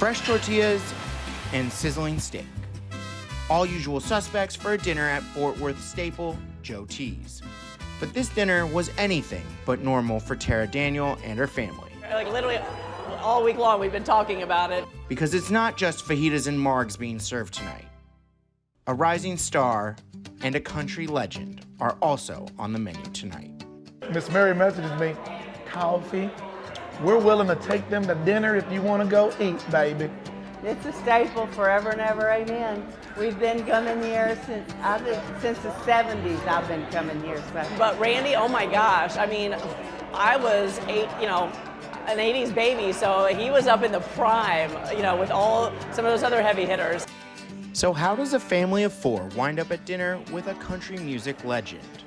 fresh tortillas, and sizzling steak. All usual suspects for a dinner at Fort Worth staple Joe T's. But this dinner was anything but normal for Tara Daniel and her family. Like literally all week long we've been talking about it. Because it's not just fajitas and margs being served tonight. A rising star and a country legend are also on the menu tonight. Miss Mary messages me, Coffey, we're willing to take them to dinner if you want to go eat, baby. It's a staple forever and ever, amen. We've been coming here since the 70s. I've been coming here. So. But Randy, oh my gosh, I mean, I was an 80s baby, so he was up in the prime, with some of those other heavy hitters. So how does a family of four wind up at dinner with a country music legend?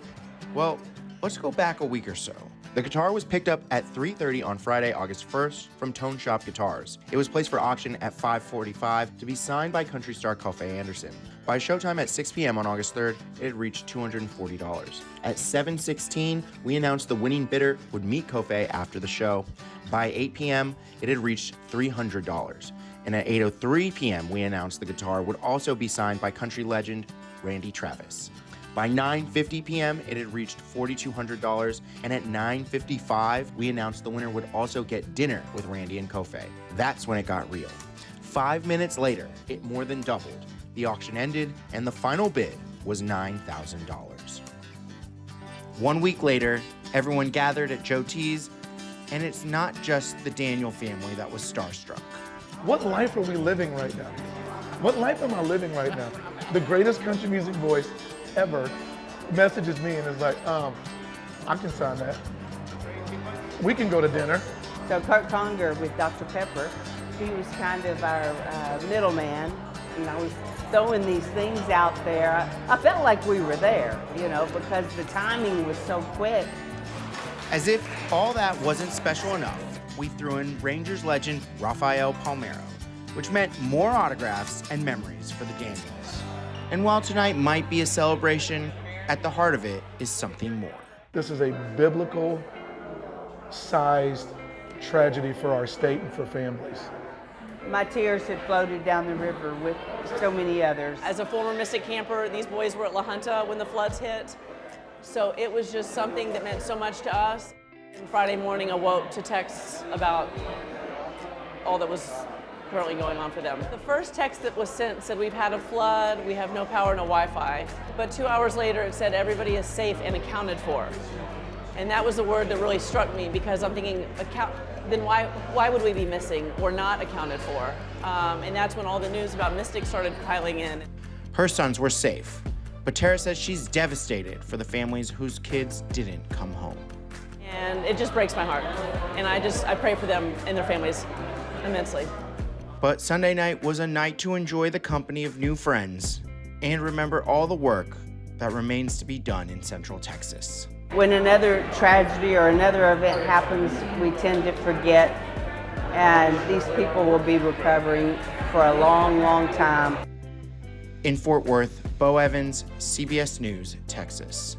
Well, let's go back a week or so. The guitar was picked up at 3:30 on Friday, August 1st from Tone Shop Guitars. It was placed for auction at 5:45 to be signed by country star Coffey Anderson. By showtime at 6 p.m. on August 3rd, it had reached $240. At 7:16, we announced the winning bidder would meet Coffey after the show. By 8 p.m., it had reached $300. And at 8:03 p.m., we announced the guitar would also be signed by country legend Randy Travis. By 9:50 p.m., it had reached $4,200, and at 9:55, we announced the winner would also get dinner with Randy and Coffey. That's when it got real. 5 minutes later, it more than doubled. The auction ended, and the final bid was $9,000. 1 week later, everyone gathered at Joe T's, and it's not just the Daniel family that was starstruck. What life are we living right now? What life am I living right now? The greatest country music voice ever messages me and is like, I can sign that. We can go to dinner. So Kurt Conger with Dr. Pepper, he was kind of our middleman. He's throwing these things out there. I felt like we were there, because the timing was so quick. As if all that wasn't special enough, we threw in Rangers legend Rafael Palmeiro, which meant more autographs and memories for the Daniels. And while tonight might be a celebration, at the heart of it is something more. This is a biblical sized tragedy for our state and for families. My tears had floated down the river with so many others. As a former Mystic camper, these boys were at La Junta when the floods hit. So it was just something that meant so much to us. And Friday morning awoke to texts about all that was currently going on for them. The first text that was sent said, we've had a flood, we have no power, no Wi-Fi. But 2 hours later it said, everybody is safe and accounted for. And that was the word that really struck me, because I'm thinking, then why would we be missing or not accounted for? And that's when all the news about Mystic started piling in. Her sons were safe, but Tara says she's devastated for the families whose kids didn't come home. And it just breaks my heart. And I pray for them and their families immensely. But Sunday night was a night to enjoy the company of new friends and remember all the work that remains to be done in Central Texas. When another tragedy or another event happens, we tend to forget, and these people will be recovering for a long, long time. In Fort Worth, Bo Evans, CBS News, Texas.